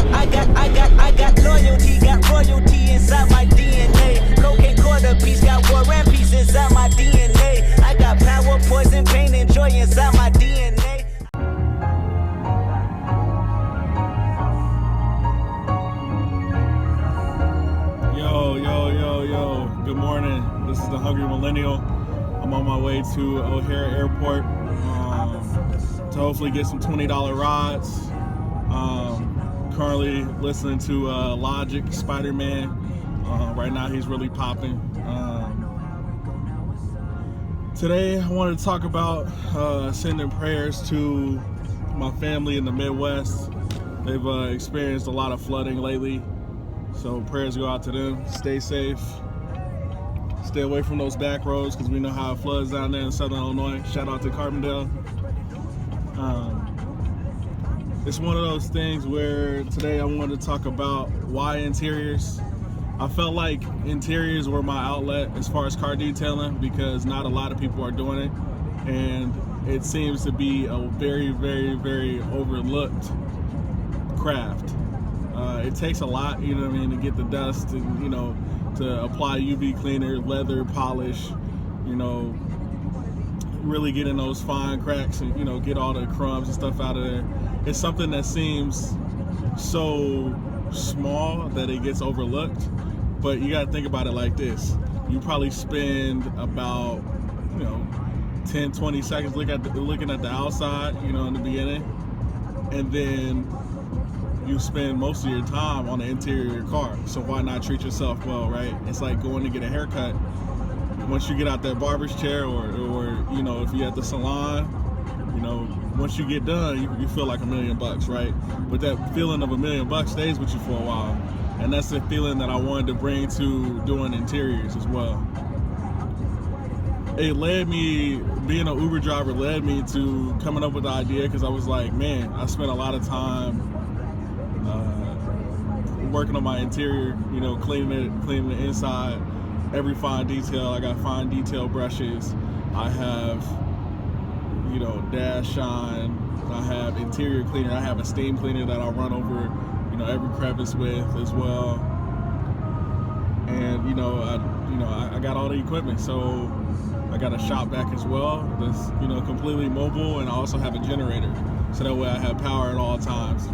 I got loyalty, got royalty inside my DNA. Cocaine quarter piece, got war and peace inside my DNA. I got power, poison, pain, and joy inside my DNA. Yo. Good morning. This is the Hungry Millennial. I'm on my way to O'Hare Airport to hopefully get some $20 rides. Currently listening to Logic, Spider-Man. Right now he's really popping. Today I wanted to talk about sending prayers to my family in the Midwest. They've experienced a lot of flooding lately. So prayers go out to them. Stay safe. Stay away from those back roads because we know how it floods down there in Southern Illinois. Shout out to Carbondale. It's one of those things where today I wanted to talk about why interiors. I felt like interiors were my outlet as far as car detailing because not a lot of people are doing it. And it seems to be a very, very, very overlooked craft. It takes a lot, you know what I mean, to get the dust and, you know, to apply UV cleaner, leather polish, you know, really get in those fine cracks and, you know, get all the crumbs and stuff out of there. It's something that seems so small that it gets overlooked, but you got to think about it like this. You probably spend about, you know, 10, 20 seconds looking at the outside, you know, in the beginning, and then you spend most of your time on the interior of your car. So why not treat yourself well, right? It's like going to get a haircut. Once you get out that barber's chair or you know, if you're at the salon, you know, once you get done, you feel like $1 million, right? But that feeling of $1 million stays with you for a while. And that's the feeling that I wanted to bring to doing interiors as well. It led me, being an Uber driver led me to coming up with the idea because I was like, man, I spent a lot of time working on my interior, you know, cleaning the inside, every fine detail. I got fine detail brushes. I have, you know, dash shine. I have interior cleaner. I have a steam cleaner that I'll run over, you know, every crevice with as well. And I got all the equipment. So I got a shop vac as well that's, you know, completely mobile, and I also have a generator, so that way I have power at all times.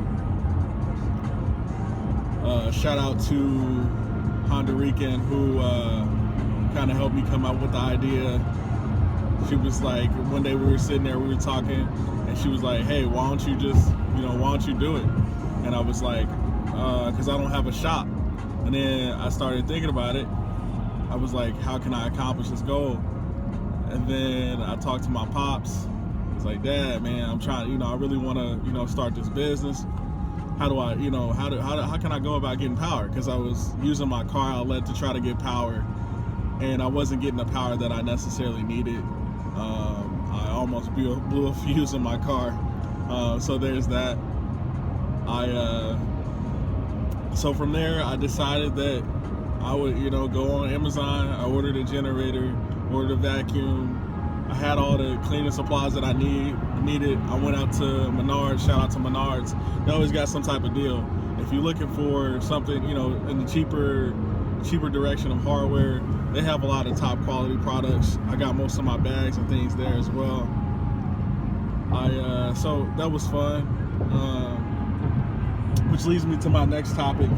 Shout out to Honduran who kind of helped me come up with the idea. She was like, one day we were sitting there, we were talking, and she was like, hey, why don't you do it? And I was like, because I don't have a shop. And then I started thinking about it. I was like, how can I accomplish this goal? And then I talked to my pops. It's like, Dad, man, I'm trying, you know, I really want to, you know, start this business. How do I, you know, how can I go about getting power? Because I was using my car outlet to try to get power, and I wasn't getting the power that I necessarily needed. I almost blew a fuse in my car. So there's that. So from there, I decided that I would, you know, go on Amazon. I ordered a generator, ordered a vacuum. I had all the cleaning supplies that I needed. I went out to Menards. Shout out to Menards. They always got some type of deal. If you're looking for something, you know, in the cheaper direction of hardware, they have a lot of top quality products. I got most of my bags and things there as well. So that was fun. Which leads me to my next topic.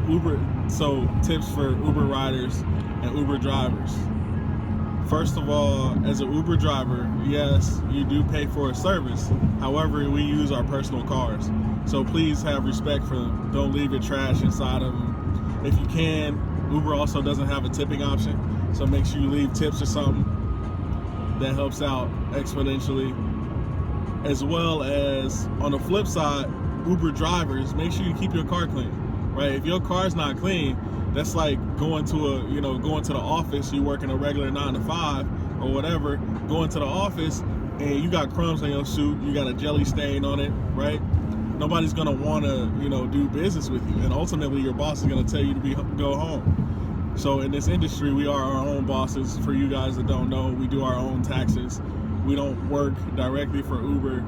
Uber. So tips for Uber riders and Uber drivers. First of all, as an Uber driver, yes, you do pay for a service. However, we use our personal cars. So please have respect for them. Don't leave your trash inside of them. If you can, Uber also doesn't have a tipping option. So make sure you leave tips or something. That helps out exponentially. As well as, on the flip side, Uber drivers, make sure you keep your car clean, right? If your car's not clean, that's like going to the office. You working a regular 9 to 5 or whatever, going to the office and you got crumbs on your suit, you got a jelly stain on it, right? Nobody's gonna want to, you know, do business with you, and ultimately your boss is gonna tell you to go home. So in this industry, we are our own bosses. For you guys that don't know, we do our own taxes. We don't work directly for Uber.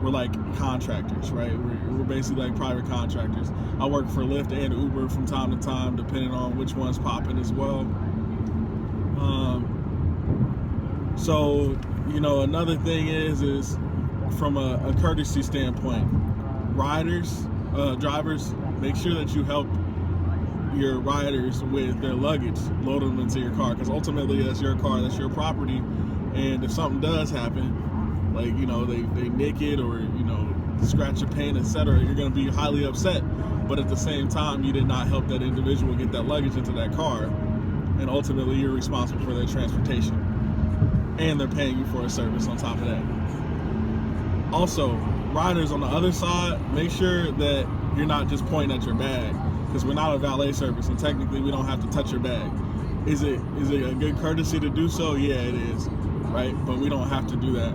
we're like contractors, right? We're basically like private contractors. I work for Lyft and Uber from time to time, depending on which one's popping as well. So, another thing is from a courtesy standpoint, drivers, make sure that you help your riders with their luggage, load them into your car, because ultimately that's your car, that's your property, and if something does happen, like they nick it or scratch a paint, etc., you're going to be highly upset. But at the same time, you did not help that individual get that luggage into that car, and ultimately you're responsible for their transportation, and they're paying you for a service on top of that. Also, riders on the other side, make sure that you're not just pointing at your bag, because we're not a valet service and technically we don't have to touch your bag. Is it a good courtesy to do so? Yeah, it is, right? But we don't have to do that.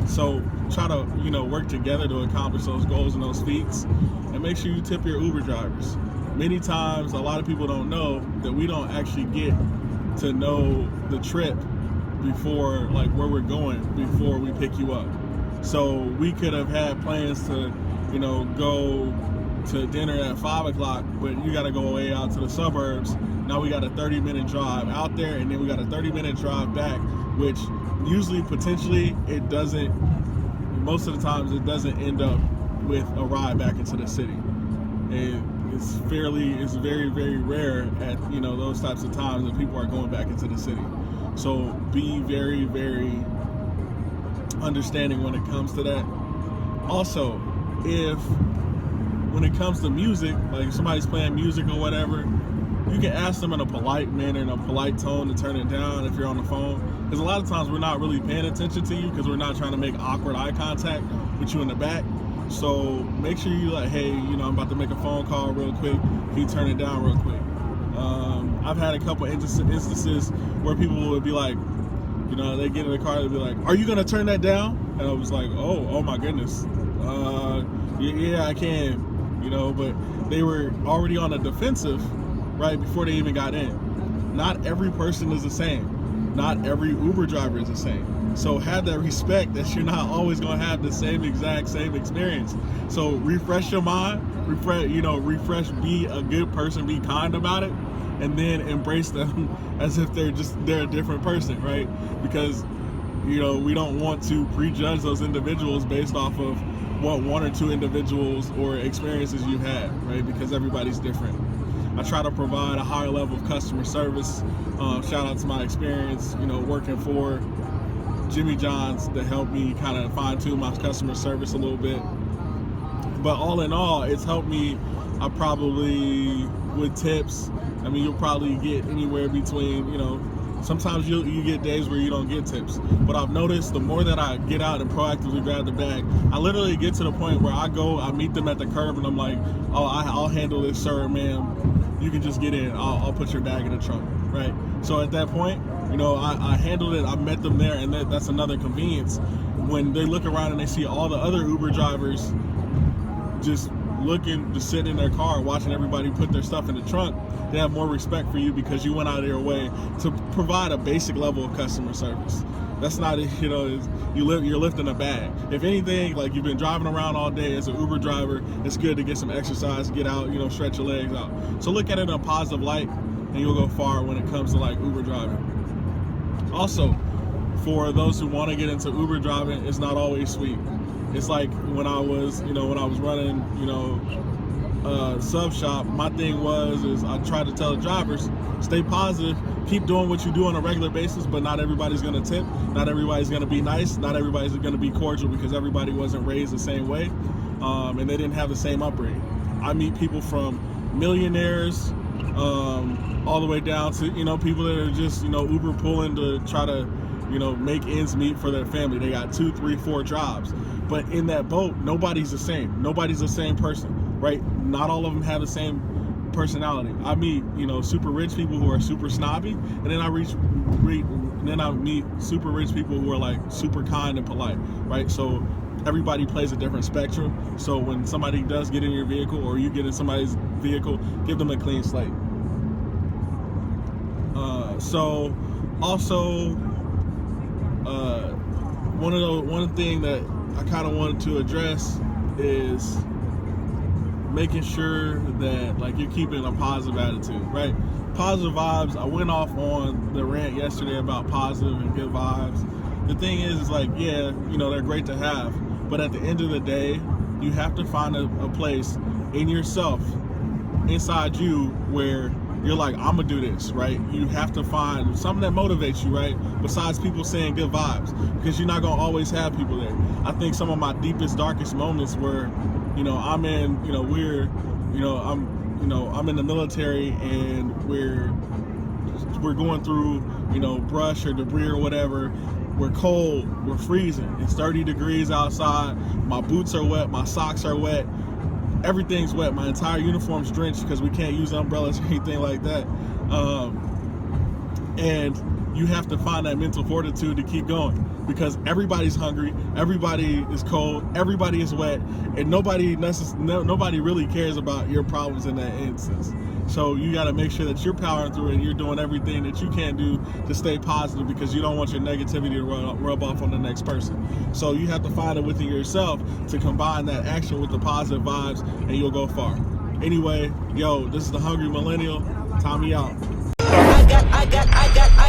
So try to work together to accomplish those goals and those feats, and make sure you tip your Uber drivers. Many times a lot of people don't know that we don't actually get to know the trip before, like where we're going, before we pick you up. So we could have had plans to go to dinner at 5 o'clock, but you got to go way out to the suburbs. Now we got a 30-minute drive out there, and then we got a 30-minute drive back, which usually, potentially, it doesn't, most of the times it doesn't end up with a ride back into the city. And it's very, very rare at those types of times that people are going back into the city. So be very, very understanding when it comes to that. Also, when it comes to music, like if somebody's playing music or whatever, you can ask them in a polite manner, in a polite tone, to turn it down if you're on the phone. Because a lot of times we're not really paying attention to you because we're not trying to make awkward eye contact with you in the back. So make sure you like, hey, I'm about to make a phone call real quick. Can you turn it down real quick? I've had a couple instances where people would be like, they get in the car, they'd be like, are you going to turn that down? And I was like, oh my goodness. Yeah, I can. But they were already on the defensive right before they even got in. Not every person is the same. Not every Uber driver is the same. So have that respect that you're not always going to have the same experience. So refresh your mind, refresh, be a good person, be kind about it, and then embrace them as if they're a different person, right? Because we don't want to prejudge those individuals based off of what one or two individuals or experiences you've had, right? Because everybody's different. I try to provide a higher level of customer service. Shout out to my experience, working for Jimmy John's, that helped me kind of fine tune my customer service a little bit. But all in all, it's helped me. I probably, with tips, you'll probably get anywhere between, sometimes you get days where you don't get tips. But I've noticed the more that I get out and proactively grab the bag, I literally get to the point where I meet them at the curb and I'm like, oh, I'll handle this, sir, ma'am. You can just get in. I'll put your bag in the trunk, right? So at that point, I handled it. I met them there, and that's another convenience. When they look around and they see all the other Uber drivers just sitting in their car watching everybody put their stuff in the trunk, they have more respect for you because you went out of your way to provide a basic level of customer service. That's not, you're lifting a bag. If anything, like you've been driving around all day as an Uber driver, it's good to get some exercise, get out, stretch your legs out. So look at it in a positive light, and you'll go far when it comes to like Uber driving. Also, for those who want to get into Uber driving, it's not always sweet. It's like when I was running, sub shop, my thing is I try to tell the drivers, stay positive, keep doing what you do on a regular basis, but not everybody's going to tip, not everybody's going to be nice, not everybody's going to be cordial, because everybody wasn't raised the same way, and they didn't have the same upbringing. I meet people from millionaires all the way down to people that are just Uber pulling to try to make ends meet for their family. They got 2, 3, 4 jobs, but in that boat, nobody's the same. Nobody's the same person, right? Not all of them have the same personality. I meet super rich people who are super snobby, and then I meet super rich people who are like super kind and polite, right? So everybody plays a different spectrum. So when somebody does get in your vehicle, or you get in somebody's vehicle, give them a clean slate. One thing that I kind of wanted to address is making sure that like you're keeping a positive attitude, right? Positive vibes. I went off on the rant yesterday about positive and good vibes. The thing is like, yeah, you know, they're great to have, but at the end of the day, you have to find a place in yourself, inside you, where you're like, I'm gonna do this, right? You have to find something that motivates you, right? Besides people saying good vibes, because you're not gonna always have people there. I think some of my deepest, darkest moments were, you know, I'm in, you know, we're, you know, I'm in the military, and we're going through, you know, brush or debris or whatever. We're cold, we're freezing. It's 30 degrees outside. My boots are wet, my socks are wet. Everything's wet. My entire uniform's drenched because we can't use umbrellas or anything like that. And you have to find that mental fortitude to keep going, because everybody's hungry, everybody is cold, everybody is wet, and nobody really cares about your problems in that instance. So you got to make sure that you're powering through and you're doing everything that you can do to stay positive, because you don't want your negativity to rub off on the next person. So you have to find it within yourself to combine that action with the positive vibes, and you'll go far. Anyway, yo, this is the Hungry Millennial. Tommy out. I got